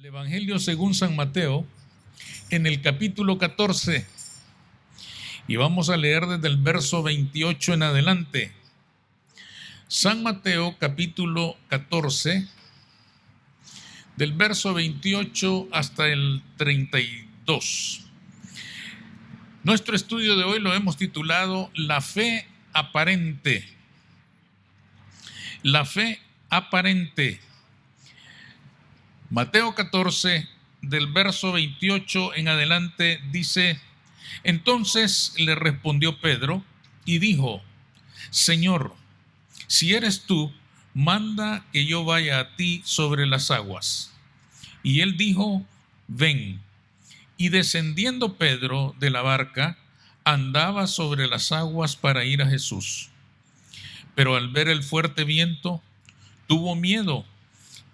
Evangelio según San Mateo, en el capítulo 14, y vamos a leer desde el verso 28 en adelante. San Mateo, capítulo 14, del verso 28 hasta el 32. Nuestro estudio de hoy lo hemos titulado La fe aparente. La fe aparente. Mateo 14, del verso 28 en adelante, dice: Entonces le respondió Pedro y dijo: Señor, si eres tú, manda que yo vaya a ti sobre las aguas. Y él dijo: Ven. Y descendiendo Pedro de la barca, andaba sobre las aguas para ir a Jesús. Pero al ver el fuerte viento, tuvo miedo,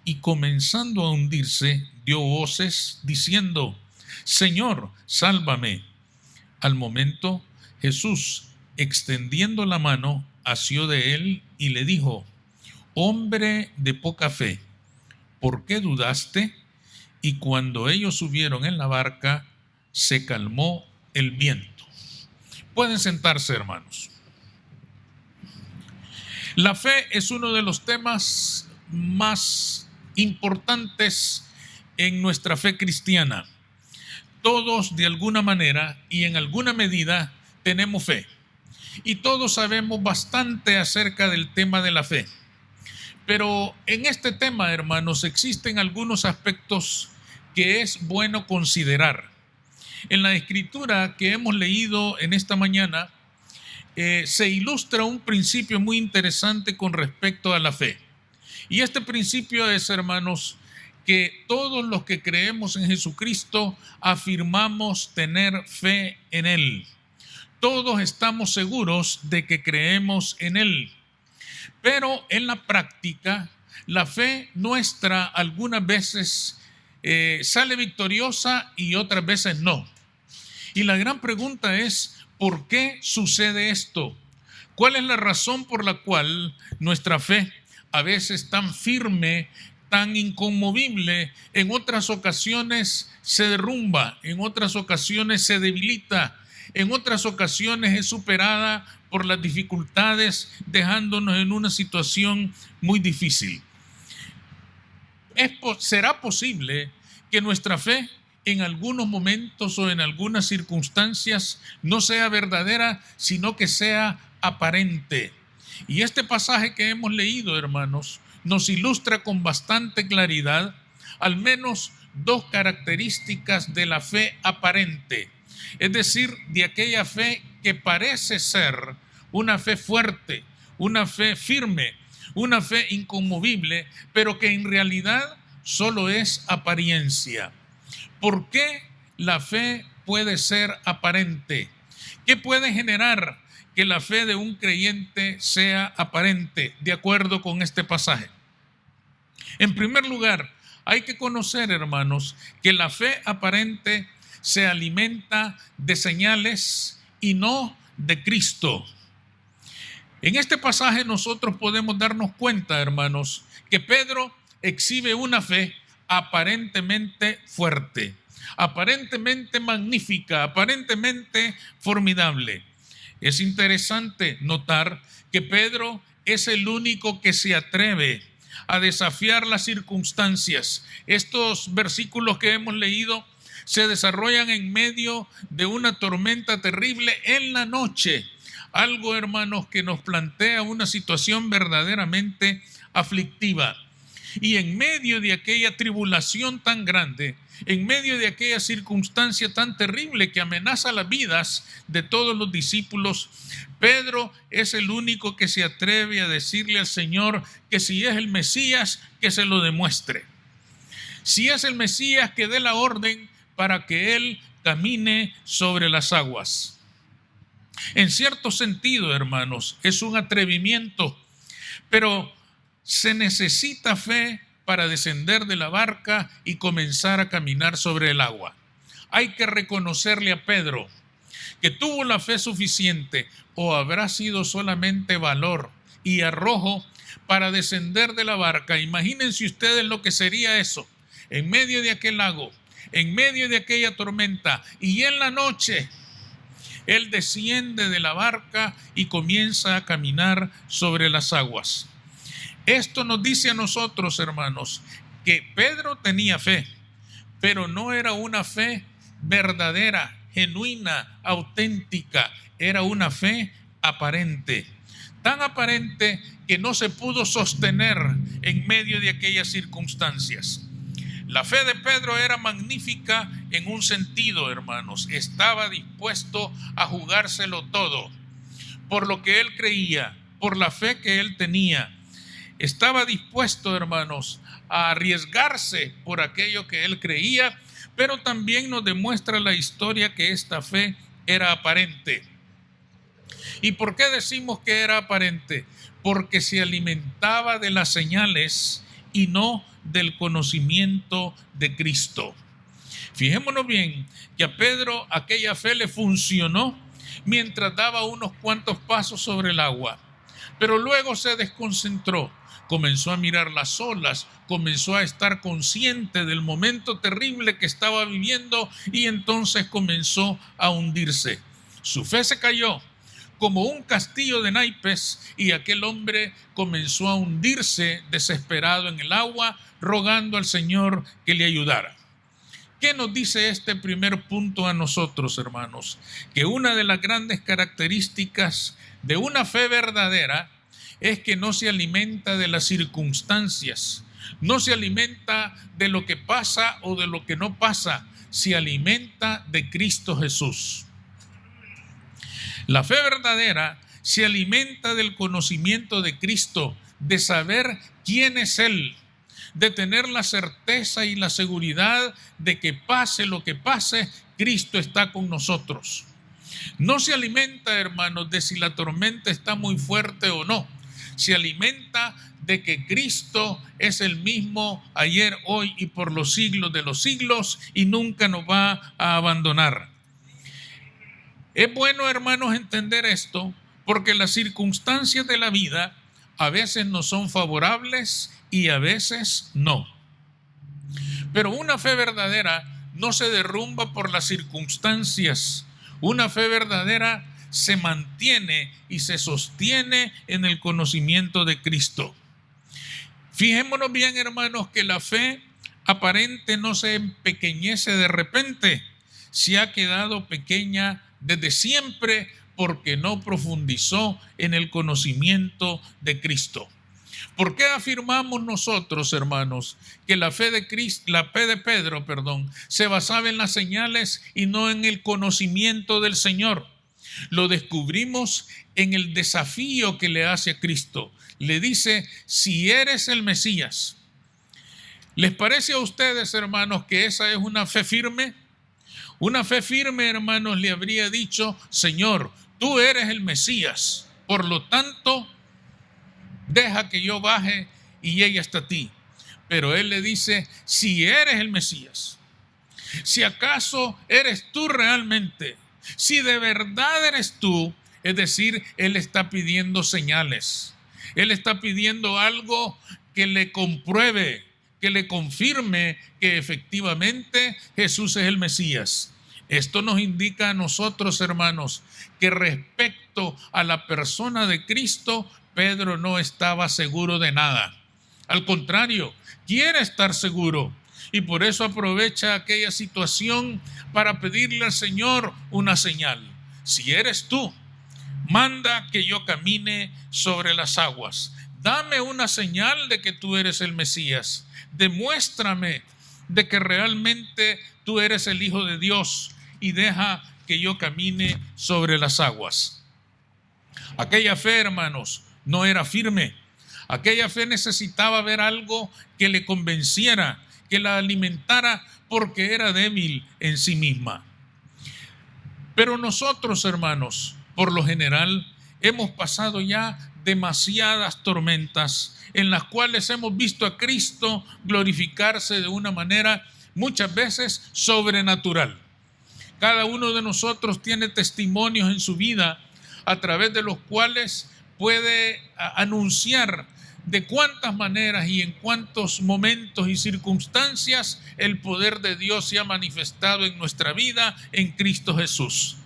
y comenzando a hundirse, dio voces diciendo: Señor, sálvame. Al momento, Jesús, extendiendo la mano, asió de él y le dijo: Hombre de poca fe, ¿por qué dudaste? Y cuando ellos subieron en la barca, se calmó el viento. Pueden sentarse, hermanos. La fe es uno de los temas más importantes en nuestra fe cristiana. Todos de alguna manera y en alguna medida tenemos fe. Y todos sabemos bastante acerca del tema de la fe. Pero en este tema, hermanos, existen algunos aspectos que es bueno considerar. En la escritura que hemos leído en esta mañana, se ilustra un principio muy interesante con respecto a la fe. Y este principio es, hermanos, que todos los que creemos en Jesucristo afirmamos tener fe en Él. Todos estamos seguros de que creemos en Él. Pero en la práctica, la fe nuestra algunas veces sale victoriosa y otras veces no. Y la gran pregunta es: ¿por qué sucede esto? ¿Cuál es la razón por la cual nuestra fe, a veces tan firme, tan inconmovible, en otras ocasiones se derrumba, en otras ocasiones se debilita, en otras ocasiones es superada por las dificultades, dejándonos en una situación muy difícil? ¿Será posible que nuestra fe en algunos momentos o en algunas circunstancias no sea verdadera, sino que sea aparente? Y este pasaje que hemos leído, hermanos, nos ilustra con bastante claridad al menos dos características de la fe aparente, es decir, de aquella fe que parece ser una fe fuerte, una fe firme, una fe inconmovible, pero que en realidad solo es apariencia. ¿Por qué la fe puede ser aparente? ¿Qué puede generar que la fe de un creyente sea aparente de acuerdo con este pasaje? En primer lugar, hay que conocer, hermanos, que la fe aparente se alimenta de señales y no de Cristo. En este pasaje nosotros podemos darnos cuenta, hermanos, que Pedro exhibe una fe aparentemente fuerte, aparentemente magnífica, aparentemente formidable. Es interesante notar que Pedro es el único que se atreve a desafiar las circunstancias. Estos versículos que hemos leído se desarrollan en medio de una tormenta terrible en la noche. Algo, hermanos, que nos plantea una situación verdaderamente aflictiva. Y en medio de aquella tribulación tan grande, en medio de aquella circunstancia tan terrible que amenaza las vidas de todos los discípulos, Pedro es el único que se atreve a decirle al Señor que si es el Mesías, que se lo demuestre. Si es el Mesías, que dé la orden para que Él camine sobre las aguas. En cierto sentido, hermanos, es un atrevimiento, pero se necesita fe para descender de la barca y comenzar a caminar sobre el agua. Hay que reconocerle a Pedro que tuvo la fe suficiente, o habrá sido solamente valor y arrojo para descender de la barca. Imagínense ustedes lo que sería eso. en medio de aquel lago, en medio de aquella tormenta, y en la noche él desciende de la barca y comienza a caminar sobre las aguas. Esto nos dice a nosotros, hermanos, que Pedro tenía fe, pero no era una fe verdadera, genuina, auténtica. Era una fe aparente, tan aparente que no se pudo sostener en medio de aquellas circunstancias. La fe de Pedro era magnífica en un sentido, hermanos. Estaba dispuesto a jugárselo todo por lo que él creía, por la fe que él tenía. Estaba dispuesto, hermanos, a arriesgarse por aquello que él creía, pero también nos demuestra la historia que esta fe era aparente. ¿Y por qué decimos que era aparente? Porque se alimentaba de las señales y no del conocimiento de Cristo. Fijémonos bien que a Pedro aquella fe le funcionó mientras daba unos cuantos pasos sobre el agua, pero luego se desconcentró, comenzó a mirar las olas, comenzó a estar consciente del momento terrible que estaba viviendo y entonces comenzó a hundirse. Su fe se cayó como un castillo de naipes y aquel hombre comenzó a hundirse desesperado en el agua, rogando al Señor que le ayudara. ¿Qué nos dice este primer punto a nosotros, hermanos? Que una de las grandes características de una fe verdadera es que no se alimenta de las circunstancias, no se alimenta de lo que pasa o de lo que no pasa, se alimenta de Cristo Jesús. La fe verdadera se alimenta del conocimiento de Cristo, de saber quién es Él, de tener la certeza y la seguridad de que pase lo que pase, Cristo está con nosotros. No se alimenta, hermanos, de si la tormenta está muy fuerte o no. Se alimenta de que Cristo es el mismo ayer, hoy y por los siglos de los siglos y nunca nos va a abandonar. Es bueno, hermanos, entender esto porque las circunstancias de la vida a veces no son favorables y a veces no. Pero una fe verdadera no se derrumba por las circunstancias. Una fe verdadera se mantiene y se sostiene en el conocimiento de Cristo. Fijémonos bien, hermanos, que la fe aparente no se empequeñece de repente, se ha quedado pequeña desde siempre porque no profundizó en el conocimiento de Cristo. ¿Por qué afirmamos nosotros, hermanos, que la fe de Pedro, se basaba en las señales y no en el conocimiento del Señor? Lo descubrimos en el desafío que le hace a Cristo. Le dice, si eres el Mesías. ¿Les parece a ustedes, hermanos, que esa es una fe firme? Una fe firme, hermanos, le habría dicho, Señor, tú eres el Mesías, por lo tanto, deja que yo baje y llegue hasta ti. Pero él le dice, si eres el Mesías, si acaso eres tú realmente, si de verdad eres tú, es decir, él está pidiendo señales. Él está pidiendo algo que le compruebe, que le confirme que efectivamente Jesús es el Mesías. Esto nos indica a nosotros, hermanos, que respecto a la persona de Cristo, Pedro no estaba seguro de nada. Al contrario, quiere estar seguro y por eso aprovecha aquella situación para pedirle al Señor una señal. Si eres tú, manda que yo camine sobre las aguas. Dame una señal de que tú eres el Mesías. Demuéstrame de que realmente tú eres el Hijo de Dios y deja que yo camine sobre las aguas. Aquella fe, hermanos, no era firme. Aquella fe necesitaba ver algo que le convenciera, que la alimentara porque era débil en sí misma. Pero nosotros, hermanos, por lo general, hemos pasado ya demasiadas tormentas en las cuales hemos visto a Cristo glorificarse de una manera muchas veces sobrenatural. Cada uno de nosotros tiene testimonios en su vida a través de los cuales puede anunciar de cuántas maneras y en cuántos momentos y circunstancias el poder de Dios se ha manifestado en nuestra vida en Cristo Jesús.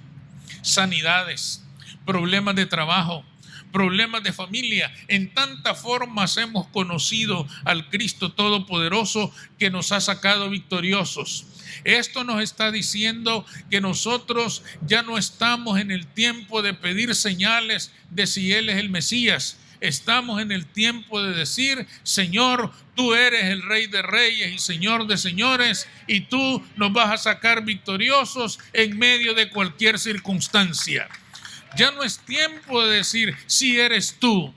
Sanidades, problemas de trabajo, problemas de familia. En tantas formas hemos conocido al Cristo Todopoderoso que nos ha sacado victoriosos. Esto nos está diciendo que nosotros ya no estamos en el tiempo de pedir señales de si Él es el Mesías. Estamos en el tiempo de decir: Señor, tú eres el Rey de Reyes y Señor de Señores, y tú nos vas a sacar victoriosos en medio de cualquier circunstancia. Ya no es tiempo de decir si eres tú,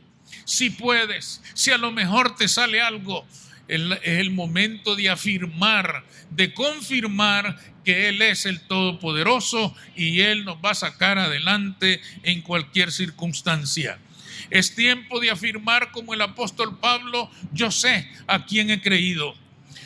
si puedes, si a lo mejor te sale algo. Es el momento de afirmar, de confirmar que Él es el Todopoderoso y Él nos va a sacar adelante en cualquier circunstancia. Es tiempo de afirmar como el apóstol Pablo: yo sé a quién he creído,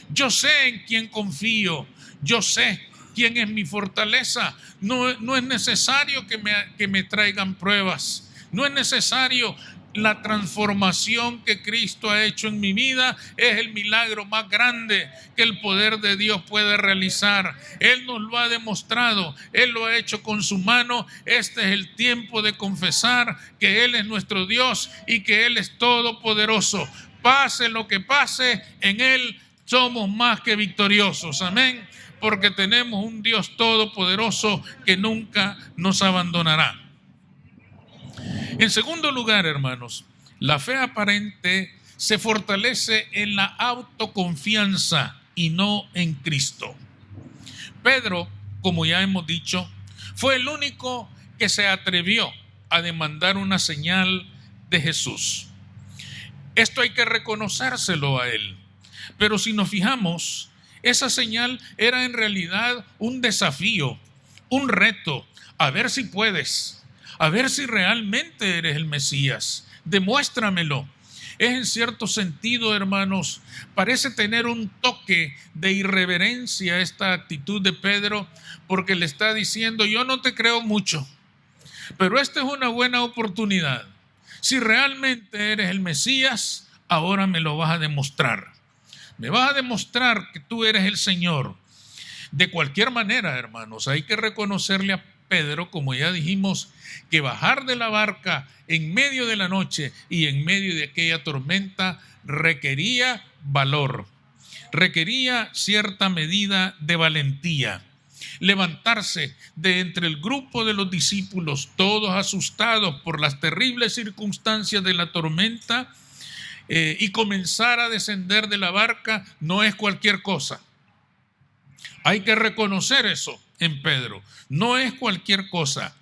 yo sé en quién confío, yo sé quién es mi fortaleza. No es necesario que me traigan pruebas, no es necesario. La transformación que Cristo ha hecho en mi vida es el milagro más grande que el poder de Dios puede realizar. Él nos lo ha demostrado, Él lo ha hecho con su mano. Este es el tiempo de confesar que Él es nuestro Dios y que Él es todopoderoso. Pase lo que pase, en Él somos más que victoriosos. Amén. Porque tenemos un Dios todopoderoso que nunca nos abandonará. En segundo lugar, hermanos, la fe aparente se fortalece en la autoconfianza y no en Cristo. Pedro, como ya hemos dicho, fue el único que se atrevió a demandar una señal de Jesús. Esto hay que reconocérselo a él. Pero si nos fijamos, esa señal era en realidad un desafío, un reto. A ver si puedes. A ver si realmente eres el Mesías. Demuéstramelo. Es en cierto sentido, hermanos, parece tener un toque de irreverencia esta actitud de Pedro, porque le está diciendo: yo no te creo mucho, pero esta es una buena oportunidad. Si realmente eres el Mesías, ahora me lo vas a demostrar. Me vas a demostrar que tú eres el Señor. De cualquier manera, hermanos, hay que reconocerle a Pedro, como ya dijimos, que bajar de la barca en medio de la noche y en medio de aquella tormenta requería valor, requería cierta medida de valentía. Levantarse de entre el grupo de los discípulos, todos asustados por las terribles circunstancias de la tormenta, y comenzar a descender de la barca no es cualquier cosa. Hay que reconocer eso en Pedro. No es cualquier cosa.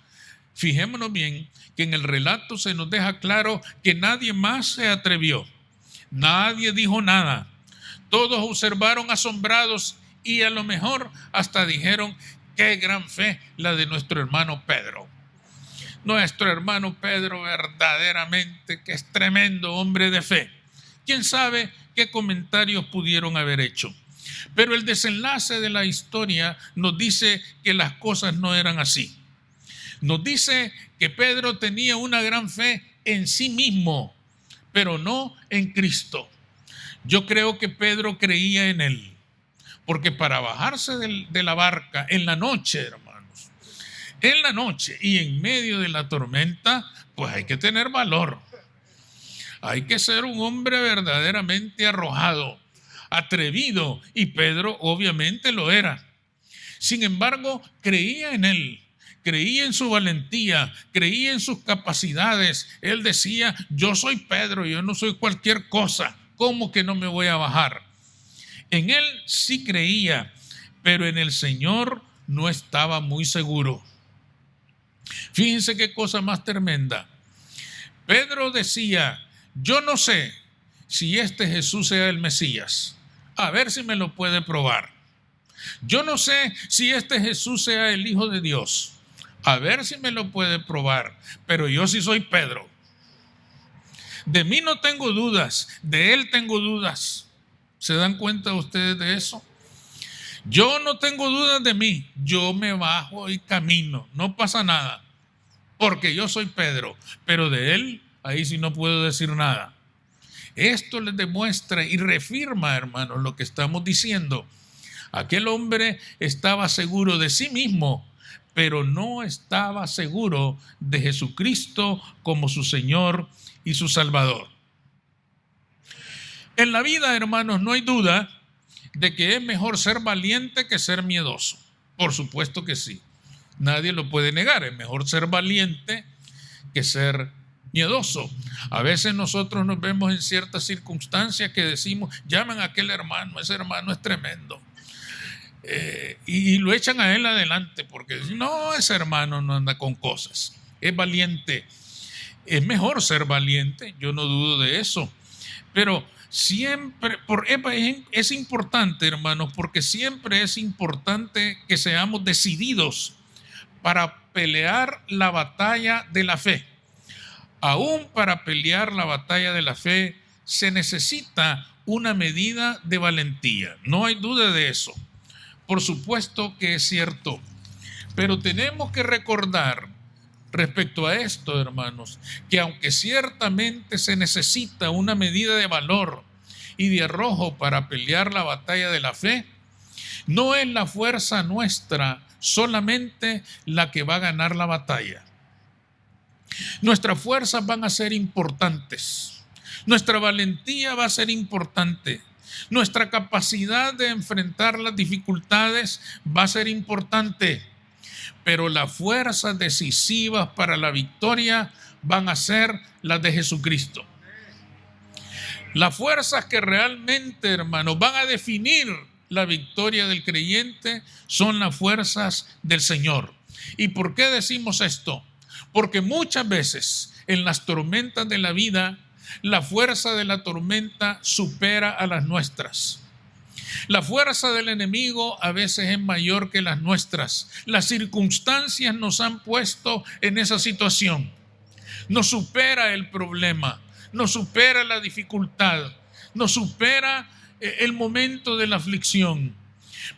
Fijémonos bien que en el relato se nos deja claro que nadie más se atrevió. Nadie dijo nada. Todos observaron asombrados y a lo mejor hasta dijeron: qué gran fe la de nuestro hermano Pedro. Nuestro hermano Pedro verdaderamente que es tremendo hombre de fe. ¿Quién sabe qué comentarios pudieron haber hecho? Pero el desenlace de la historia nos dice que las cosas no eran así. Nos dice que Pedro tenía una gran fe en sí mismo, pero no en Cristo. Yo creo que Pedro creía en él, porque para bajarse de la barca en la noche, hermanos, en la noche y en medio de la tormenta, pues hay que tener valor. Hay que ser un hombre verdaderamente arrojado, atrevido, y Pedro obviamente lo era. Sin embargo, creía en él, creía en su valentía, creía en sus capacidades. Él decía: yo soy Pedro, yo no soy cualquier cosa, ¿cómo que no me voy a bajar? En él sí creía, pero en el Señor no estaba muy seguro. Fíjense qué cosa más tremenda. Pedro decía: yo no sé si este Jesús sea el Mesías. A ver si me lo puede probar. Yo no sé si este Jesús sea el Hijo de Dios. A ver si me lo puede probar. Pero yo sí soy Pedro. De mí no tengo dudas, de él tengo dudas. ¿Se dan cuenta ustedes de eso? Yo no tengo dudas de mí. Yo me bajo y camino. No pasa nada. Porque yo soy Pedro. Pero de él, ahí sí no puedo decir nada. Esto les demuestra y reafirma, hermanos, lo que estamos diciendo. Aquel hombre estaba seguro de sí mismo, pero no estaba seguro de Jesucristo como su Señor y su Salvador. En la vida, hermanos, no hay duda de que es mejor ser valiente que ser miedoso. Por supuesto que sí. Nadie lo puede negar. Es mejor ser valiente que ser miedoso. A veces nosotros nos vemos en ciertas circunstancias que decimos, llaman a aquel hermano, ese hermano es tremendo. Y lo echan a él adelante porque no, ese hermano no anda con cosas. Es valiente. Es mejor ser valiente, yo no dudo de eso. Pero siempre, es importante, hermanos, porque siempre es importante que seamos decididos para pelear la batalla de la fe. Aún para pelear la batalla de la fe se necesita una medida de valentía. No hay duda de eso. Por supuesto que es cierto. Pero tenemos que recordar respecto a esto, hermanos, que aunque ciertamente se necesita una medida de valor y de arrojo para pelear la batalla de la fe, no es la fuerza nuestra solamente la que va a ganar la batalla. Nuestras fuerzas van a ser importantes. Nuestra valentía va a ser importante. Nuestra capacidad de enfrentar las dificultades va a ser importante. Pero las fuerzas decisivas para la victoria van a ser las de Jesucristo. Las fuerzas que realmente, hermanos, van a definir la victoria del creyente son las fuerzas del Señor. ¿Y por qué decimos esto? Porque muchas veces en las tormentas de la vida, la fuerza de la tormenta supera a las nuestras. La fuerza del enemigo a veces es mayor que las nuestras. Las circunstancias nos han puesto en esa situación. Nos supera el problema, nos supera la dificultad, nos supera el momento de la aflicción.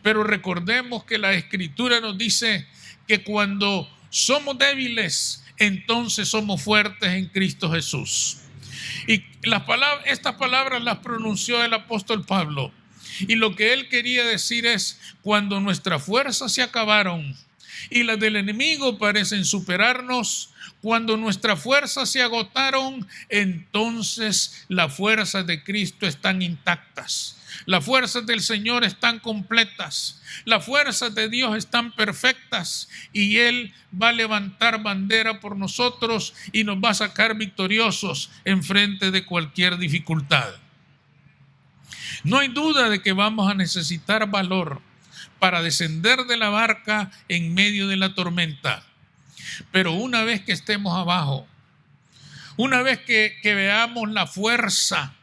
Pero recordemos que la Escritura nos dice que cuando somos débiles, entonces somos fuertes en Cristo Jesús. Y estas palabras las pronunció el apóstol Pablo. Y lo que él quería decir es, cuando nuestras fuerzas se acabaron y las del enemigo parecen superarnos, cuando nuestras fuerzas se agotaron, entonces las fuerzas de Cristo están intactas. Las fuerzas del Señor están completas. Las fuerzas de Dios están perfectas. Y Él va a levantar bandera por nosotros y nos va a sacar victoriosos en frente de cualquier dificultad. No hay duda de que vamos a necesitar valor para descender de la barca en medio de la tormenta. Pero una vez que estemos abajo, una vez que veamos la fuerza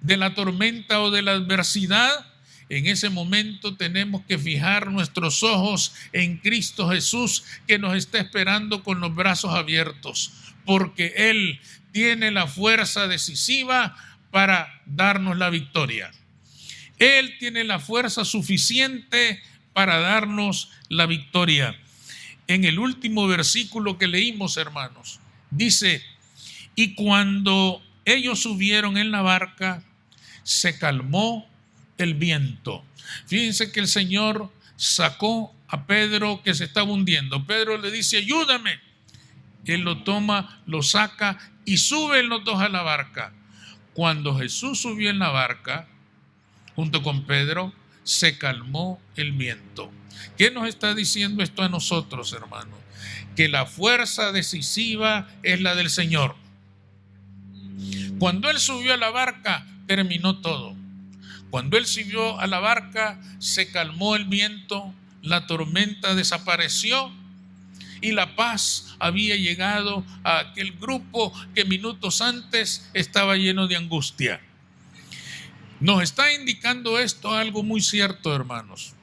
de la tormenta o de la adversidad, en ese momento tenemos que fijar nuestros ojos en Cristo Jesús, que nos está esperando con los brazos abiertos, porque Él tiene la fuerza decisiva para darnos la victoria. Él tiene la fuerza suficiente para darnos la victoria. En el último versículo que leímos, hermanos, dice, y cuando ellos subieron en la barca, se calmó el viento. Fíjense que el Señor sacó a Pedro que se estaba hundiendo. Pedro le dice, ayúdame. Él lo toma, lo saca y suben los dos a la barca. Cuando Jesús subió en la barca, junto con Pedro, se calmó el viento. ¿Qué nos está diciendo esto a nosotros, hermanos? Que la fuerza decisiva es la del Señor. Cuando Él subió a la barca, terminó todo. Cuando Él subió a la barca, se calmó el viento, la tormenta desapareció y la paz había llegado a aquel grupo que minutos antes estaba lleno de angustia. Nos está indicando esto algo muy cierto, hermanos.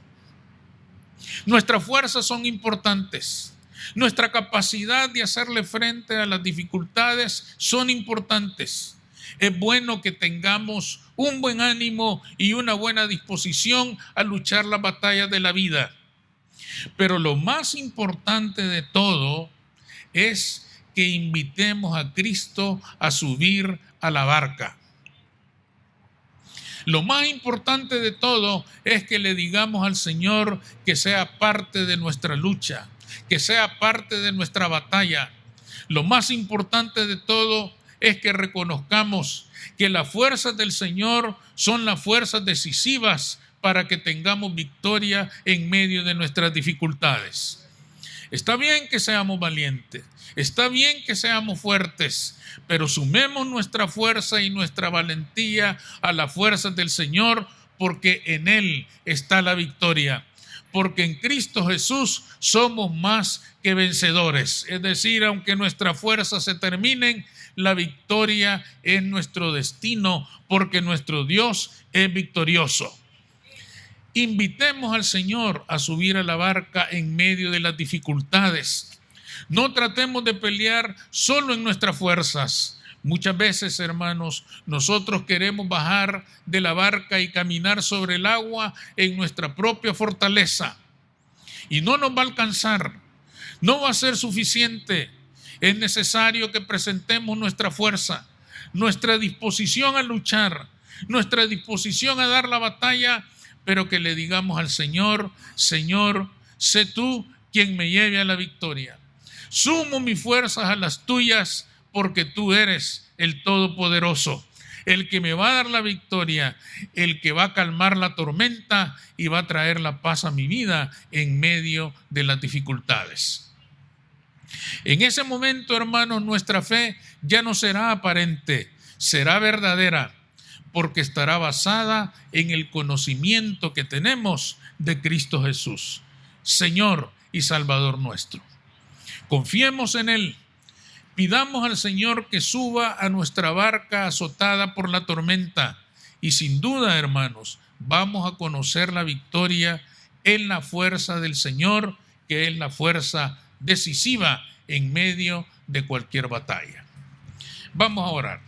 Nuestras fuerzas son importantes. Nuestra capacidad de hacerle frente a las dificultades son importantes. Es bueno que tengamos un buen ánimo y una buena disposición a luchar las batallas de la vida. Pero lo más importante de todo es que invitemos a Cristo a subir a la barca. Lo más importante de todo es que le digamos al Señor que sea parte de nuestra lucha, que sea parte de nuestra batalla. Lo más importante de todo es que reconozcamos que las fuerzas del Señor son las fuerzas decisivas para que tengamos victoria en medio de nuestras dificultades. Está bien que seamos valientes, está bien que seamos fuertes, pero sumemos nuestra fuerza y nuestra valentía a las fuerzas del Señor, porque en Él está la victoria. Porque en Cristo Jesús somos más que vencedores. Es decir, aunque nuestras fuerzas se terminen, la victoria es nuestro destino, porque nuestro Dios es victorioso. Invitemos al Señor a subir a la barca en medio de las dificultades. No tratemos de pelear solo en nuestras fuerzas. Muchas veces, hermanos, nosotros queremos bajar de la barca y caminar sobre el agua en nuestra propia fortaleza. Y no nos va a alcanzar, no va a ser suficiente. Es necesario que presentemos nuestra fuerza, nuestra disposición a luchar, nuestra disposición a dar la batalla, pero que le digamos al Señor: Señor, sé tú quien me lleve a la victoria. Sumo mis fuerzas a las tuyas, porque tú eres el Todopoderoso, el que me va a dar la victoria, el que va a calmar la tormenta y va a traer la paz a mi vida en medio de las dificultades. En ese momento, hermanos, nuestra fe ya no será aparente, será verdadera, porque estará basada en el conocimiento que tenemos de Cristo Jesús, Señor y Salvador nuestro. Confiemos en Él. Pidamos al Señor que suba a nuestra barca azotada por la tormenta, y sin duda, hermanos, vamos a conocer la victoria en la fuerza del Señor, que es la fuerza decisiva en medio de cualquier batalla. Vamos a orar.